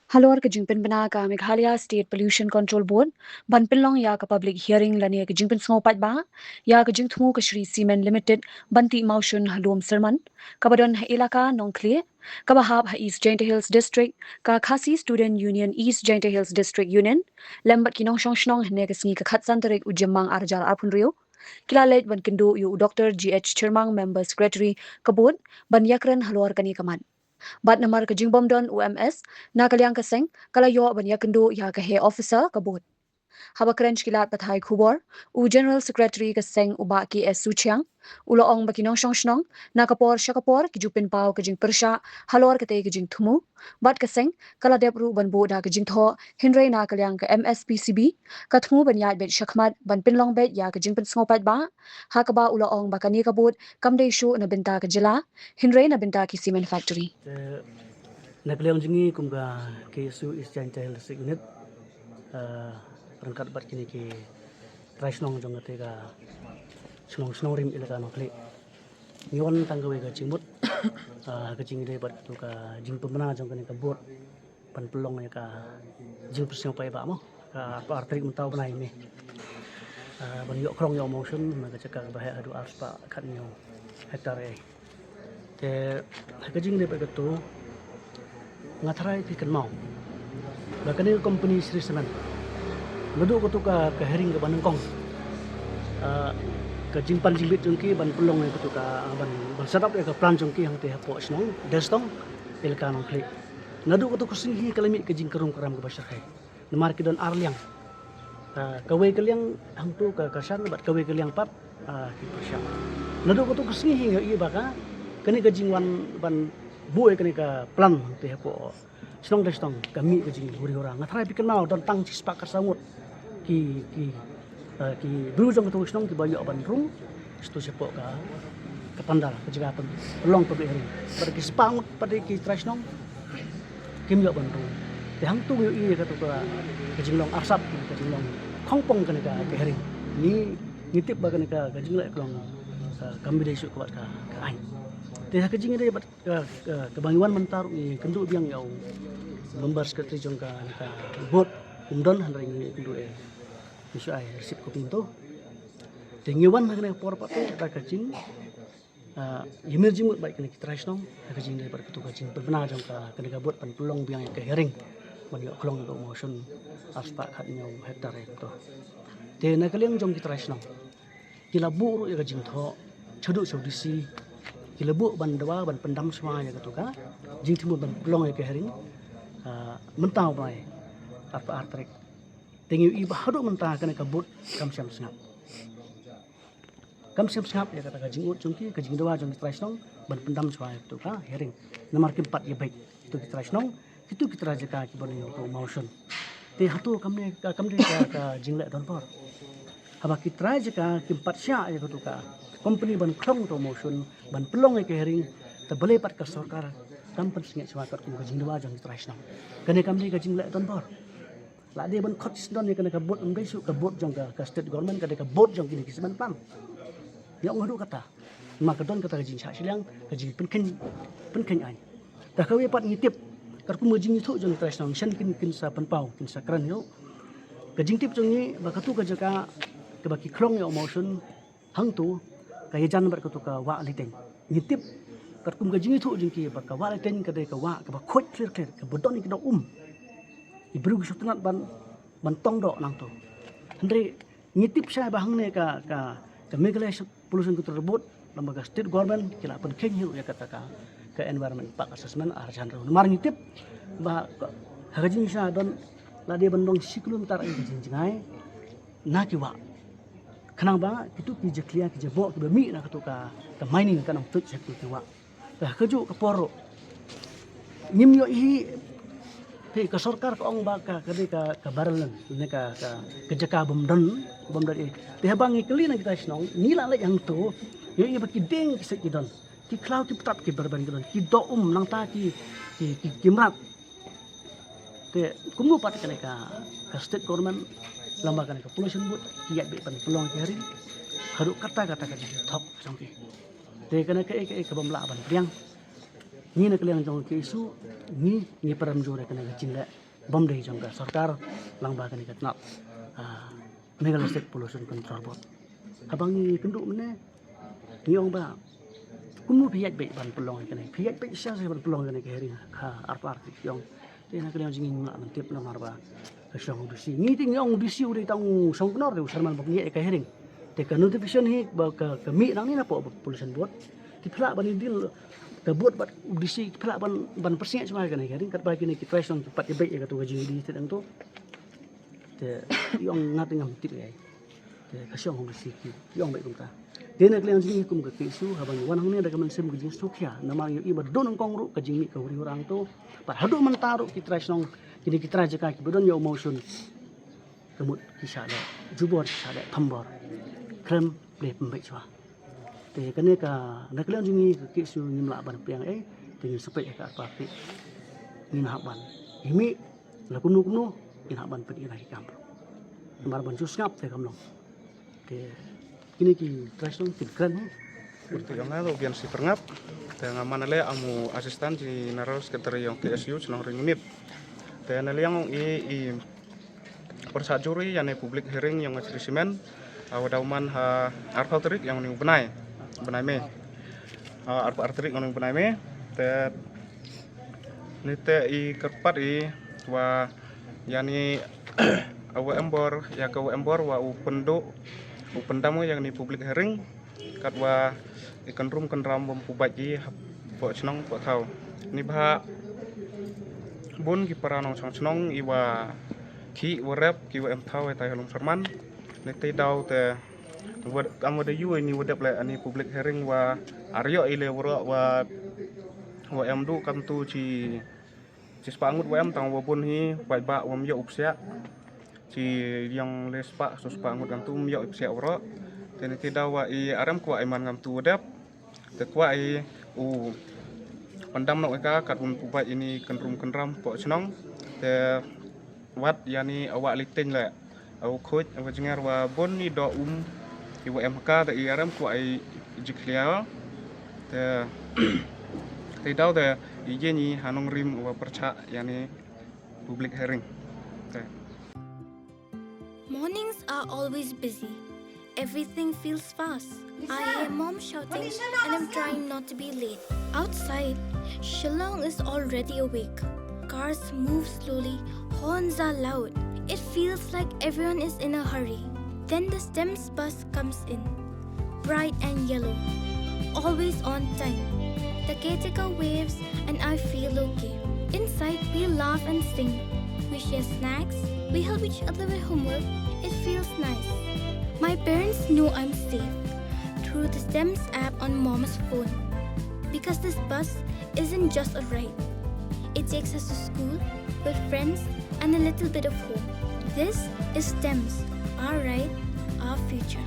Halor ke jingpin bena ka Meghalaya State Pollution Control Board ban pinlong ya ka public hearing lani ke jingpin sngopat ba ya ke jingthmu ke Shri Cement Limited banti motion halom serman kabadon ha ilaka nongkle kabahab ha East Jainta Hills District ka Khasi Student Union East Jainta Hills District Union lembat kinong shong shnong ne ke sngi ka khatsan tarik ujemang arjar arpunrio kilalet ban kindu yu Dr. GH Chirmang Member Secretary kabut ban yakran halor kani kaman Bat namar ke jingbom don UMS na kalyang kaseng kalayo ban yakendo ya ka he officer kabut. Haba krench kilat pathai khubor u General Secretary kaseng uba ki S Suchiang ulo ong bakinong shong shnong na kapor shakapor ki jupin pau ke jing persha halor kate ke jing thumu bat kaseng kala debru ban bo da ke jing tho hinrei na kalyang ke MSPCB ka thumu ban yat bet shakmat ban pinlong bet ya ke jing pin sngopat ba hakaba ulo ong bakani kabut kamde shu na binta ke jila hinrei na binta ki cement factory. Napoleon jingi kumga ke su is Jainta Hills unit rangkat bat kini ke Raisnong jong te ga snong rim ilaka nokle nyon tanggawe ga jingmut ga jingi de bat tu ka jing pemena jong kani ka bot pan pelong ya ka jing persing pai ba mo ka artrik mentau benai me ban yo krong yo motion ma ga cakak bahaya adu arspa khat nyo hektar te ga jing de bat tu ngatrai pikan mau bakani company Sri Cement ngadu ko tu ka hering ke banengkong ke jimpan jimbit jongki ban pelong ke tu ka ban setup ke plan jongki hang te hapo snong destong ilka nong klik ngadu ko tu kusinghi kalami ke jing kerung keram ke basar hai nemar ki don arliang kawe kaliang hang tu ka kasan bat kawe kaliang pat ki persya ngadu ko tu kusinghi i baka kani ke jingwan ban buai kani ka plan te hapo snong destong kami ke jing huri orang ngatrai pikan mau don tang cispak kasamut ki berujung ke snong ki bayo ban rung stu sepo ka pandal ke jaga pen long pe hari pada ki spang pada ki trasnong kim yo ban rung te hang tu yo i ka tu ka ke jing long arsap ke jing long khongpong kani ka ke hari ni nitip ba kani ka jing lai klong kami dai su ka ai te ha kejing de bat kebanguan mentar ni kendu biang yau member sekretari jong ka bot umdon han ring kendu isu ai resip ko pintu te ngiwan ha por pate ta kejing yimir jimut baik kini kitresnong ha kejing de bat ketu kejing pernah jong ka kene ka bot pan pelong biang ke hering man yo klong do motion aspa khat nyau hektar to te na kaliang jong kitresnong kila buru ya kejing tho chadu saudisi kilebu ban dawa ban pendam semua ya gitu ka jing timur ban pelong ya ke hering mentau bai apa artrek tengi i bahadu mentah kana kabut kam siam sengap ya kata jing ut jungki ke jing dawa jong trasnong ban pendam semua ya gitu ka hering nomor keempat ya baik itu trasnong itu kita raja ka ki ban yo motion te hatu kami ka jing le don por haba kita raja ka keempat sya ya gitu ka company ban klong to motion ban pelong ke hering ta bale pat ka sarkar kampan singit swakat ku jing dawa jong trasnong kane kamni ka jing le ton bor la de ban khot sdon ne kane ka bot ngai su ka bot jong ka state government ka de ka bot jong kini kisman plan ya ngadu kata maka don kata jing sha silang ka jing penken ai ta ka we pat ngitip kar ku jing thu jong trasnong shen kin sa panpau kin sa kran yo ka jing tip jong ni ba ka tu ka jaka ka baki klong yo motion hang tu kaya jan bar ka tu ka wa liteng ngitip kat kum ka jingi thu jingki ba ka wa liteng ka de ka wa ka ba khot clear ka bodon ni ka do ibru su tenat ban tong do nang to andre ngitip sa ba hang ne ka Meghalaya Pollution Control Board lembaga state government kila pen kenyu ya kata ka environment pak assessment arjan ro mar ngitip ba ha jingi sa don la de ban dong siklum tar ai jingai na ki wa kenang ba itu ki je clear ki je bo ki mi na ka mining kan tut se ku wa ka keju ka poro nyim yo hi pe ka sarkar ka ong ba ka ka baralen ne ka jaka bom don te bang ikli na kita snong ni la yang tu yo i ba ki deng ki se ki don ki cloud ki ptat ki berban ki don ki do nang ta ki kimrat te kumu pat ka state government lembaga ka pollution board kiat be pan pelong ki hari haru kata ka jadi top songki te kana ke bamla ban priang ni nak liang jong ke isu ni param jore kana jinle bom dei jong ka sarkar lang ba kana katnap Meghalaya State Pollution Control Board abang ni kenduk mene ni ong ba kumu piyat be ban pelong kana piyat be sia ban pelong kana ke hering ha arti yong te nak liang jing na tip na marba kasong bisi ni ting yong bisi udah tang song knor de usarman bang ye ke hering te ka notification hi ba ka mi nang ni na po pollution board ti phlak ban dil ka buat bat bisi phlak ban persia cuma kana hering kat bagi ni ki try song cepat be ka tu jing di te dang tu te yong ngating am tip ai te kasong bisi ki yong be ta dia nak liang jing kum ka isu habang wan hang ni ada kaman sem gejing sokya nama yo iba don kong ru ka jing mi ka uri orang tu par hadu man taru ki try song kini kita jaka ki bodon yo motion kemut kisah le jubor kisah le thambor krem le pembai chwa te kane ka nak liang jing ki isu ni mla ban piang dengan sepek ka apa pi ni na ban imi la kunu ni na ban pi na hikam mar ban jus ngap te kamlong te ini ki trasong kran Untuk yang lalu biar si perngap, dengan mana le amu asisten di naros sekretari yang KSU senang ringunit. Dan yang i persajuri yang publik hearing yang ngasih simen, awadaman ha arfal terik yang ning benai me, arfal terik yang ning benai me, te nite i kerpat i wa yani awa embor ya ke embor wa upendam yang ni publik hearing katwa ikan rum kan ram bom pubaji po chnong po thau ni bha bun ki paranong chong chnong iwa ki warap ki wa em thau tai halom sarman ne te dau te wad amode yu ni wadap la ani public hearing wa aryo ile woro wa em du kam tu ci spangut wa em tang wa bun hi bai ba wam yo upsia ci yang les pa sus pangut kam tu yo upsia woro te ne te dau wa I aram kwa iman kam tu wadap te kwa I u pandam nok ka kat bun pubai ini kenram po chnong te wat yani awak liting la au khoj awa jengar wa bon ni do iwa MK te I aram kwa I jiklia te te dau te I ni hanong rim wa percha yani public hearing te Mornings are always busy. Everything feels fast. I hear mom shouting and I'm trying not to be late. Outside, Shillong is already awake. Cars move slowly, horns are loud. It feels like everyone is in a hurry. Then the STEMS bus comes in, bright and yellow, always on time. The caretaker waves and I feel okay. Inside, we laugh and sing. We share snacks. We help each other with homework. It feels nice. My parents know I'm safe through the STEMS app on mom's phone. Because this bus isn't just a ride. It takes us to school with friends and a little bit of hope. This is STEMS, our ride, our future.